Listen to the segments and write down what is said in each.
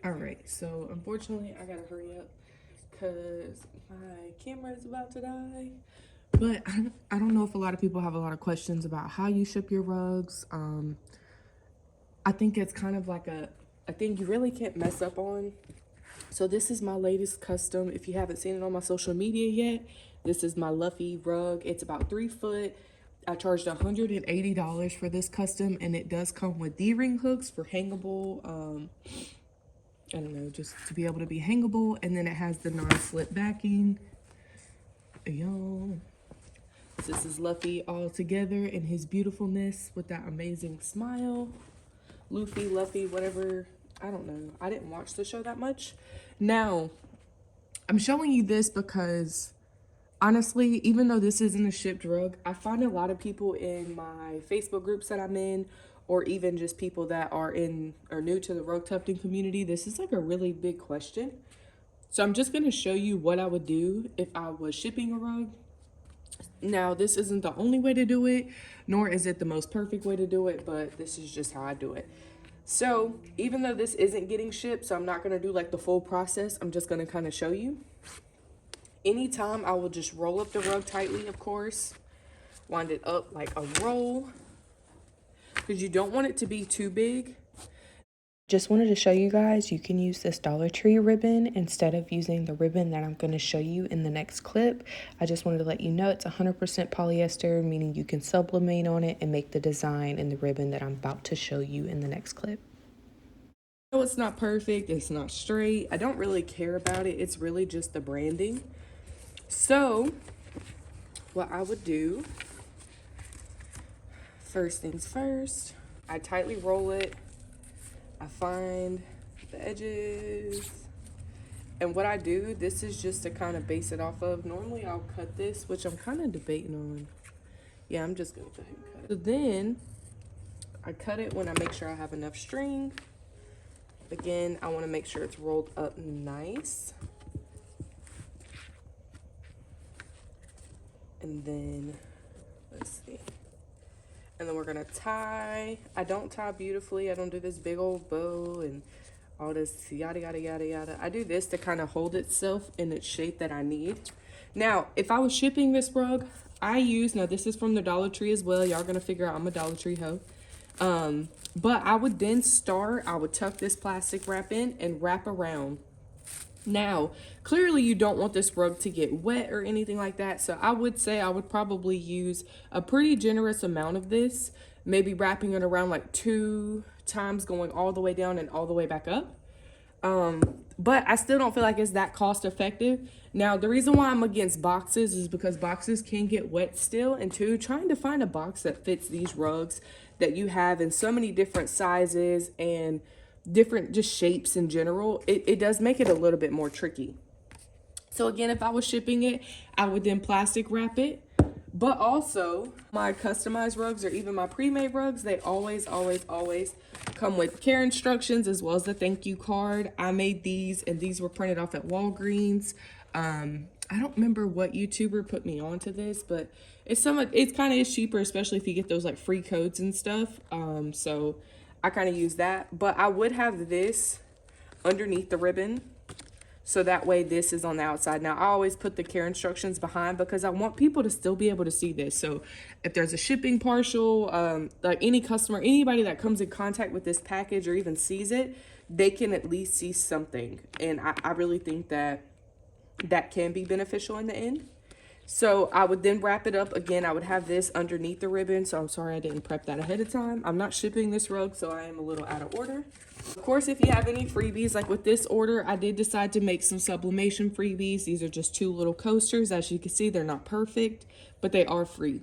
All right, so unfortunately, I gotta hurry up because my camera is about to die. But I don't know if a lot of people have a lot of questions about how you ship your rugs. I think it's kind of like a thing you really can't mess up on. So this is my latest custom. If you haven't seen it on my social media yet, this is my Luffy rug. It's about 3 foot. I charged $180 for this custom, and it does come with D-ring hooks for hangable. I don't know, just to be able to be hangable, and then it has the non-slip backing. Yo, this is Luffy all together in his beautifulness with that amazing smile. Luffy, whatever. I don't know. I didn't watch the show that much. Now, I'm showing you this because honestly, even though this isn't a shipped rug, I find a lot of people in my Facebook groups that I'm in, or even just people that are new to the rug tufting community, this is like a really big question. So I'm just going to show you what I would do if I was shipping a rug. Now, this isn't the only way to do it, nor is it the most perfect way to do it, but this is just how I do it. So even though this isn't getting shipped, so I'm not going to do like the full process, I'm just going to kind of show you. Anytime I will just roll up the rug tightly, of course, wind it up like a roll, because you don't want it to be too big. Just wanted to show you guys, you can use this Dollar Tree ribbon instead of using the ribbon that I'm going to show you in the next clip. I just wanted to let you know it's 100% polyester, meaning you can sublimate on it and make the design in the ribbon that I'm about to show you in the next clip. No, it's not perfect, it's not straight. I don't really care about it. It's really just the branding. So what I would do, first things first, I tightly roll it. I find the edges. And what I do, this is just to kind of base it off of. Normally I'll cut this, which I'm kind of debating on. Yeah, I'm just gonna go ahead and cut it. So then I cut it when I make sure I have enough string. Again, I want to make sure it's rolled up nice. And then, let's see. And then we're gonna tie. I don't tie beautifully. I don't do this big old bow and all this yada, yada, yada, yada. I do this to kind of hold itself in its shape that I need. Now, if I was shipping this rug, now this is from the Dollar Tree as well. Y'all gonna figure out I'm a Dollar Tree hoe. But I would then I would tuck this plastic wrap in and wrap around. Now, clearly you don't want this rug to get wet or anything like that. So I would say I would probably use a pretty generous amount of this, maybe wrapping it around like 2 times, going all the way down and all the way back up. But I still don't feel like it's that cost effective. Now, the reason why I'm against boxes is because boxes can get wet still. And two, trying to find a box that fits these rugs that you have in so many different sizes and different just shapes in general, it does make it a little bit more tricky. So again, if I was shipping it, I would then plastic wrap it. But also, my customized rugs or even my pre-made rugs, they always come with care instructions as well as the thank you card. I made these, and these were printed off at Walgreens. I don't remember what YouTuber put me onto this, but it's kind of is cheaper, especially if you get those like free codes and stuff. So I kind of use that, but I would have this underneath the ribbon. So that way this is on the outside. Now I always put the care instructions behind because I want people to still be able to see this. So if there's a shipping partial, like any customer, anybody that comes in contact with this package or even sees it, they can at least see something. And I really think that can be beneficial in the end. So I would then wrap it up. Again, I would have this underneath the ribbon. So I'm sorry I didn't prep that ahead of time. I'm not shipping this rug, so I am a little out of order. Of course, if you have any freebies, like with this order, I did decide to make some sublimation freebies. These are just 2 little coasters. As you can see, they're not perfect, but they are free.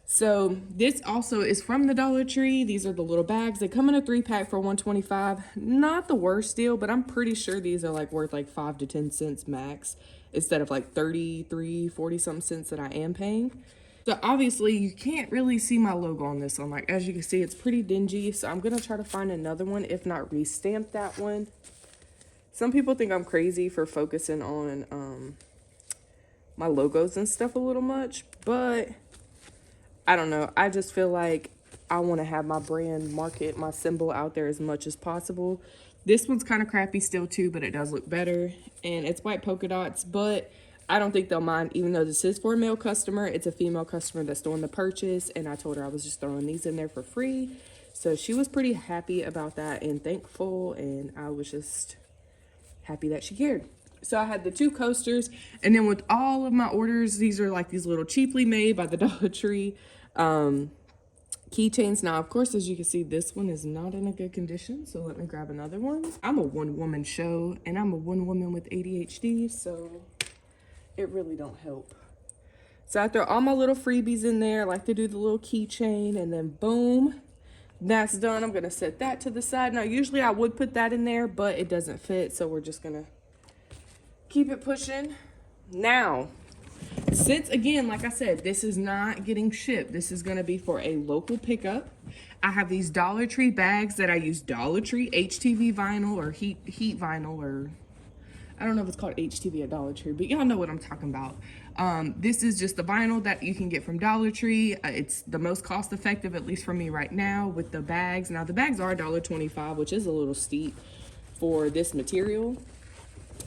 So this also is from the Dollar Tree. These are the little bags. They come in a 3-pack for $125. Not the worst deal, but I'm pretty sure these are like worth like 5 to 10 cents max instead of like 33, 40 something cents that I am paying. So obviously you can't really see my logo on this one. Like, as you can see, it's pretty dingy. So I'm going to try to find another one, if not restamp that one. Some people think I'm crazy for focusing on my logos and stuff a little much, but I don't know. I just feel like I want to have my brand market, my symbol out there as much as possible. This one's kind of crappy still too, but it does look better. And it's white polka dots, but I don't think they'll mind, even though this is for a male customer. It's a female customer that's doing the purchase, and I told her I was just throwing these in there for free. So she was pretty happy about that and thankful, and I was just happy that she cared. So I had the 2 coasters, and then with all of my orders, these are like these little cheaply made by the Dollar Tree keychains. Now, of course, as you can see, this one is not in a good condition, so let me grab another one. I'm a one-woman show, and I'm a one woman with ADHD, so it really don't help. So I throw all my little freebies in there. I like to do the little keychain, and then boom, that's done. I'm gonna set that to the side. Now, usually I would put that in there, but it doesn't fit, so we're just gonna keep it pushing. Now, since again, like I said, this is not getting shipped, this is gonna be for a local pickup. I have these Dollar Tree bags that I use Dollar Tree HTV vinyl or heat vinyl, or I don't know if it's called HTV at Dollar Tree, but y'all know what I'm talking about. This is just the vinyl that you can get from Dollar Tree. It's the most cost effective, at least for me right now, with the bags. Now the bags are $1.25, which is a little steep for this material.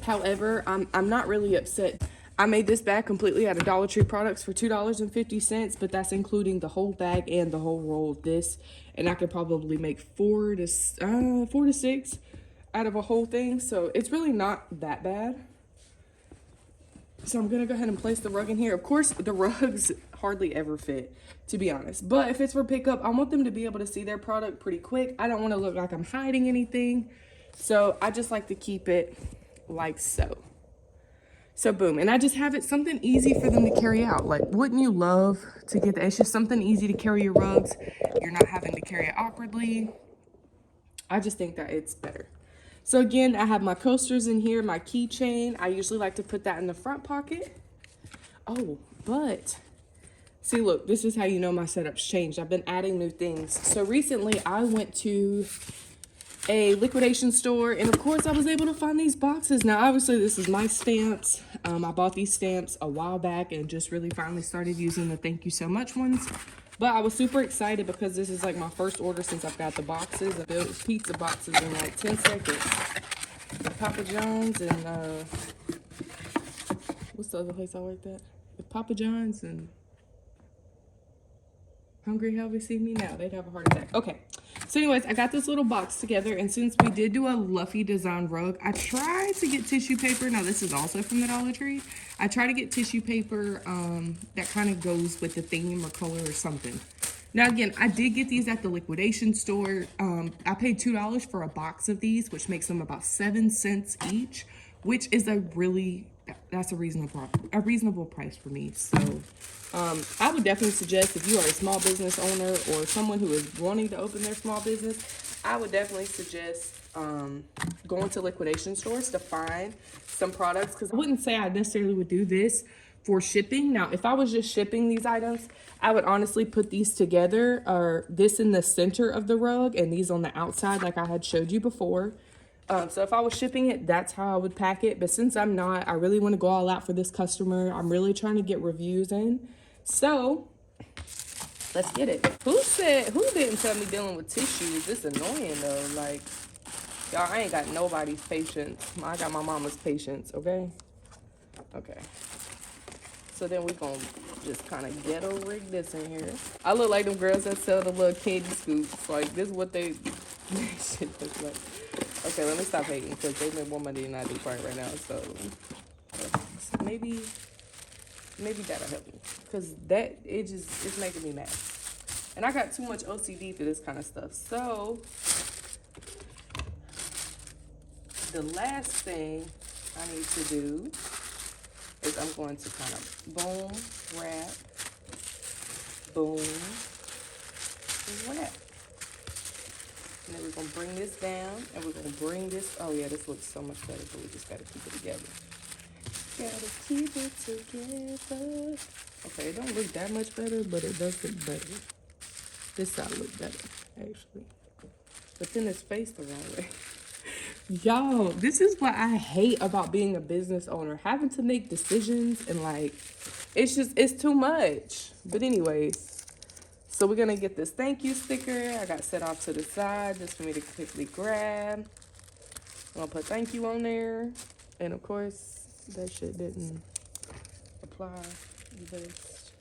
However, I'm not really upset. I made this bag completely out of Dollar Tree products for $2.50, but that's including the whole bag and the whole roll of this. And I could probably make 4 to 6 out of a whole thing. So it's really not that bad. So I'm gonna go ahead and place the rug in here. Of course, the rugs hardly ever fit, to be honest. But if it's for pickup, I want them to be able to see their product pretty quick. I don't want to look like I'm hiding anything. So I just like to keep it like so. So boom, and I just have it something easy for them to carry out. Like, wouldn't you love to get that? It's just something easy to carry your rugs. You're not having to carry it awkwardly. I just think that it's better. So again, I have my coasters in here, my keychain. I usually like to put that in the front pocket. Oh, but see, look, this is how you know my setup's changed. I've been adding new things. So recently I went to a liquidation store, and of course I was able to find these boxes. Now obviously this is my stamps. I bought these stamps a while back and just really finally started using the thank you so much ones. But I was super excited because this is like my first order since I've got the boxes. I built pizza boxes in like 10 seconds. Papa John's and what's the other place I worked at? Papa John's and Hungry How We See Me Now. They'd have a heart attack. Okay. So anyways, I got this little box together, and since we did do a Luffy design rug, I tried to get tissue paper. Now this is also from the Dollar Tree. I try to get tissue paper that kind of goes with the theme or color or something. Now again, I did get these at the liquidation store. I paid $2 for a box of these, which makes them about 7 cents each, which is that's a reasonable price for me. So I would definitely suggest, if you are a small business owner or someone who is wanting to open their small business, I would definitely suggest going to liquidation stores to find some products, because I wouldn't say I necessarily would do this for shipping. Now, if I was just shipping these items, I would honestly put these together, or this in the center of the rug and these on the outside like I had showed you before. So if I was shipping it, that's how I would pack it. But since I'm not, I really want to go all out for this customer. I'm really trying to get reviews in. So let's get it. Who didn't tell me dealing with tissues? It's annoying though. Like, y'all, I ain't got nobody's patience. I got my mama's patience, okay? Okay. So then we gonna just kind of ghetto rig this in here. I look like them girls that sell the little candy scoops. Like, this is what they shit looks like. Okay, let me stop hating, because they make more money than I do right now. So maybe that'll help me, because it's making me mad. And I got too much OCD for this kind of stuff. So the last thing I need to do is I'm going to kind of boom, wrap, boom, wrap. And then we're going to bring this down, and we're going to bring this, oh yeah, this looks so much better, but we just got to keep it together. Gotta keep it together. Okay, it don't look that much better, but it does look better. This side look better, actually. But then it's faced the wrong way. Y'all, this is what I hate about being a business owner. Having to make decisions and like, it's too much. But anyways, So we're gonna get this thank you sticker. I got set off to the side just for me to quickly grab. I'm gonna put thank you on there. And of course, that shit didn't apply the best.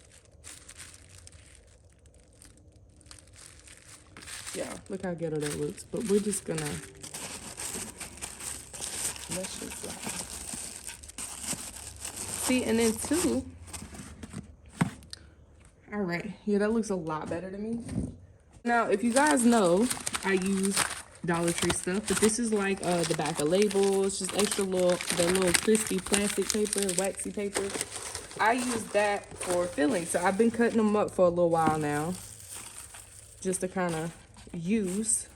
Yeah, look how ghetto that looks. But we're just gonna, let's just slide. See, and then too, all right, yeah, that looks a lot better to me. Now, if you guys know, I use Dollar Tree stuff, but this is like the back of labels, just extra the little crispy plastic paper, waxy paper. I use that for filling, so I've been cutting them up for a little while now, just to kind of use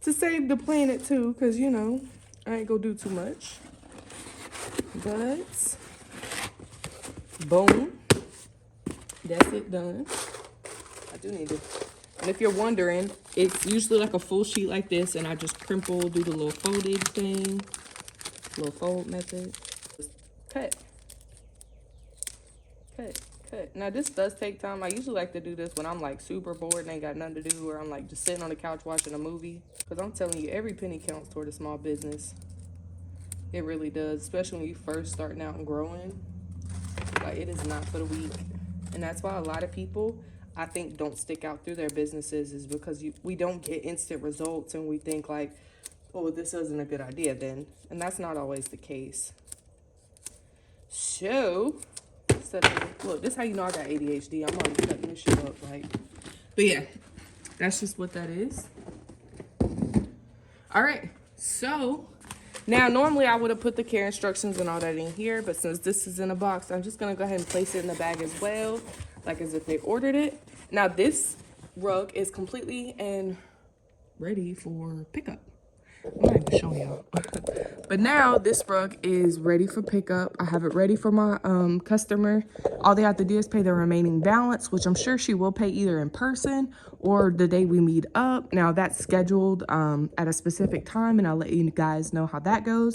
to save the planet too, because you know I ain't gonna do too much. But boom, that's it done. I do need to. And if you're wondering, it's usually like a full sheet like this, and I just crimple, do the little folded thing, little fold method. Just cut. Now this does take time. I usually like to do this when I'm like super bored and ain't got nothing to do, or I'm like just sitting on the couch watching a movie. Because I'm telling you, every penny counts toward a small business. It really does, especially when you first starting out and growing. Like, it is not for the weak. And that's why a lot of people, I think, don't stick out through their businesses, is because we don't get instant results, and we think like, oh, this isn't a good idea then. And that's not always the case. So, look, this is how you know I got ADHD. I'm already cutting this shit up, like. But yeah, that's just what that is. All right, so now normally I would have put the care instructions and all that in here, but since this is in a box, I'm just gonna go ahead and place it in the bag as well, like as if they ordered it. Now this rug is completely and ready for pickup. I'm not even showing y'all. But now this rug is ready for pickup. I have it ready for my customer. All they have to do is pay the remaining balance, which I'm sure she will pay either in person or the day we meet up. Now that's scheduled at a specific time, and I'll let you guys know how that goes.